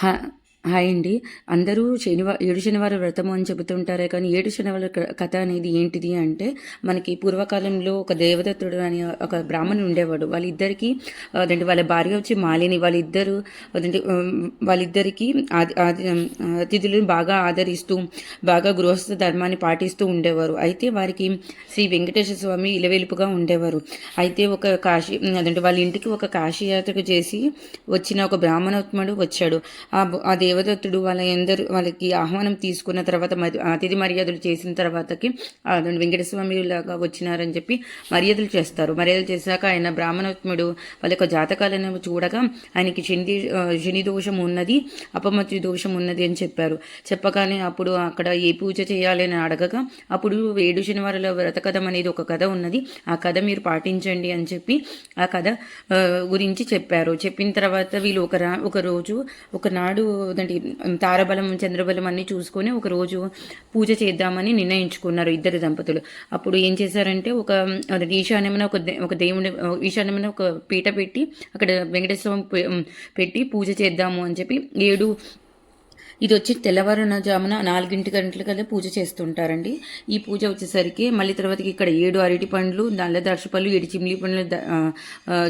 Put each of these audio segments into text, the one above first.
హా హాయ్ అండి. అందరూ 7 శనివారం వ్రతము అని చెబుతుంటారే కానీ 7 శనివారాల కథ అనేది ఏంటిది అంటే, మనకి పూర్వకాలంలో ఒక దేవదత్తుడు అని ఒక బ్రాహ్మణుడు ఉండేవాడు. వాళ్ళిద్దరికీ వాళ్ళ భార్య వచ్చి మాలిని. వాళ్ళిద్దరికీ అతిథులను బాగా ఆదరిస్తూ బాగా గృహస్థ ధర్మాన్ని పాటిస్తూ ఉండేవారు. అయితే వారికి శ్రీ వెంకటేశ్వర స్వామి ఇలవెలుపుగా ఉండేవారు. అయితే వాళ్ళ ఇంటికి ఒక కాశీయాత్రకు చేసి వచ్చిన ఒక బ్రాహ్మణోత్తముడు వచ్చాడు. ఆ దేవదత్తుడు వాళ్ళకి ఆహ్వానం తీసుకున్న తర్వాత అతిథి మర్యాదలు చేసిన తర్వాతకి వెంకటస్వామి లాగా వచ్చినారని చెప్పి మర్యాదలు చేస్తారు. మర్యాదలు చేశాక ఆయన బ్రాహ్మణోత్తముడు వాళ్ళ యొక్క జాతకాలను చూడగా ఆయనకి శని దోషం ఉన్నది, అపమృత్యు దోషం ఉన్నది అని చెప్పారు. చెప్పగానే అప్పుడు అక్కడ ఏ పూజ చేయాలి అని అడగగా అప్పుడు 7 శనివారాల వ్రతకథం అనేది ఒక కథ ఉన్నది, ఆ కథ మీరు పాటించండి అని చెప్పి ఆ కథ గురించి చెప్పారు. చెప్పిన తర్వాత వీళ్ళు ఒకనాడు తారబలం చంద్రబలం అన్నీ చూసుకొని ఒకరోజు పూజ చేద్దామని నిర్ణయించుకున్నారు ఇద్దరు దంపతులు. అప్పుడు ఏం చేశారంటే ఈశాన్యమైన ఒక దేవుని ఈశాన్యమైన ఒక పీట పెట్టి అక్కడ వెంకటేశ్వరం పెట్టి పూజ చేద్దాము అని చెప్పి ఇది వచ్చి తెల్లవారుజామున 4 గంటలకల్లా పూజ చేస్తుంటారండి. ఈ పూజ వచ్చేసరికి మళ్ళీ తర్వాతకి ఇక్కడ 7 అరటి పండ్లు, నల్ల ద్రాక్ష పళ్ళు, 7 చిమ్లీ పండ్లు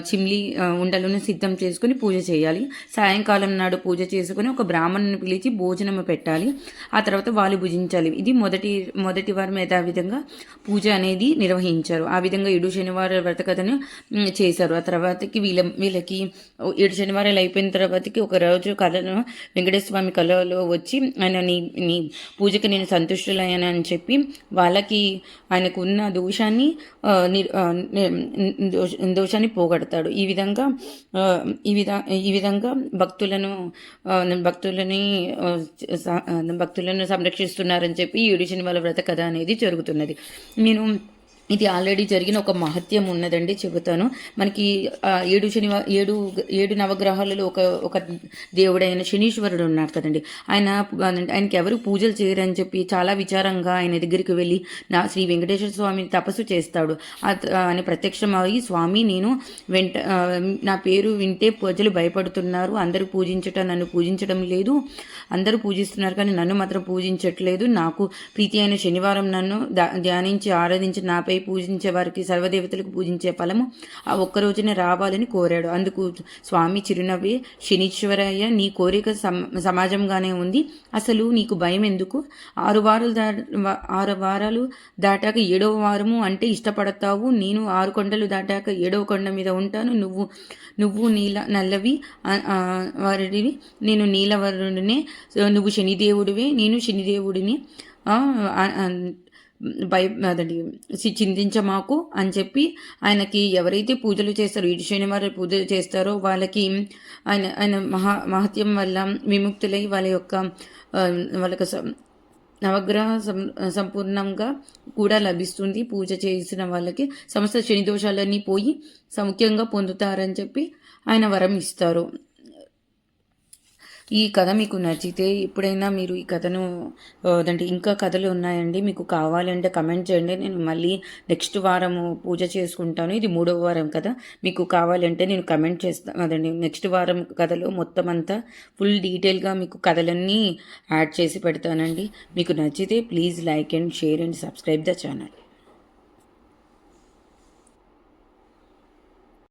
చిమ్లీ ఉండలను సిద్ధం చేసుకుని పూజ చేయాలి. సాయంకాలం నాడు పూజ చేసుకుని ఒక బ్రాహ్మణుని పిలిచి భోజనం పెట్టాలి. ఆ తర్వాత వాళ్ళు భుజించాలి. ఇది మొదటి వారం యథావిధంగా పూజ అనేది నిర్వహించారు. ఆ విధంగా 7 శనివారాల వ్రత కథను చేశారు. ఆ తర్వాతకి వీళ్ళకి 7 శనివారాలు అయిపోయిన తర్వాతకి ఒక రోజు కళను వెంకటేశ్వర స్వామి కళలో వచ్చి ఆయన నీ పూజకి నేను సంతుష్టులయ్యాను అని చెప్పి వాళ్ళకి ఆయనకు ఉన్న దోషాన్ని పోగొడతాడు. ఈ విధంగా భక్తులను సంరక్షిస్తున్నారని చెప్పి 7 శనివారాల వ్రత కథ అనేది జరుగుతున్నది. ఇది ఆల్రెడీ జరిగిన ఒక మహత్యం ఉన్నదండి, చెబుతాను. మనకి 7 నవగ్రహాలలో ఒక దేవుడైన శనీశ్వరుడు ఉన్నారు కదండి. ఆయనకి ఎవరు పూజలు చేయరని చెప్పి చాలా విచారంగా ఆయన దగ్గరికి వెళ్ళి శ్రీ వెంకటేశ్వర స్వామి తపస్సు చేస్తాడు. ఆయన ప్రత్యక్షమై, స్వామి నేను నా పేరు వింటే ప్రజలు భయపడుతున్నారు, అందరూ నన్ను పూజించడం లేదు, అందరూ పూజిస్తున్నారు కానీ నన్ను మాత్రం పూజించట్లేదు, నాకు ప్రీతి అయిన శనివారం నన్ను ధ్యానించి ఆరాధించి నాపై పూజించే వారికి సర్వదేవతలకు పూజించే ఫలము ఆ ఒక్కరోజునే రావాలని కోరాడు. అందుకు స్వామి చిరునవ్వే, శనీశ్వరయ్య నీ కోరిక సమాజంగానే ఉంది, అసలు నీకు భయం ఎందుకు? 6 వారాలు దాటాక 7వ వారము అంటే ఇష్టపడతావు, నేను 6 కొండలు దాటాక 7వ కొండ మీద ఉంటాను, నువ్వు నల్లవి వారివి, నేను నీలవరుడినే, నువ్వు శనిదేవుడివే, నేను శనిదేవుడిని, చింతించమాకు అని చెప్పి ఆయనకి ఎవరైతే పూజలు చేస్తారో 7 శనివారాలు పూజలు చేస్తారో వాళ్ళకి ఆయన మహత్యం వల్ల విముక్తులై వాళ్ళకి నవగ్రహ సంపూర్ణంగా కూడా లభిస్తుంది. పూజ చేసిన వాళ్ళకి సమస్త శని దోషాలన్నీ పోయి సౌఖ్యంగా పొందుతారని చెప్పి ఆయన వరం ఇస్తారు. ఈ కథ మీకు నచ్చితే ఎప్పుడైనా మీరు ఈ కథను ఇంకా కథలు ఉన్నాయండి, మీకు కావాలంటే కమెంట్ చేయండి. నేను మళ్ళీ నెక్స్ట్ వారము పూజ చేసుకుంటాను. ఇది 3వ వారం కదా, మీకు కావాలంటే నేను కమెంట్ చేస్తాను. నెక్స్ట్ వారం కథలో మొత్తం అంతా ఫుల్ డీటెయిల్గా మీకు కథలన్నీ యాడ్ చేసి పెడతానండి. మీకు నచ్చితే please like and share and subscribe the channel.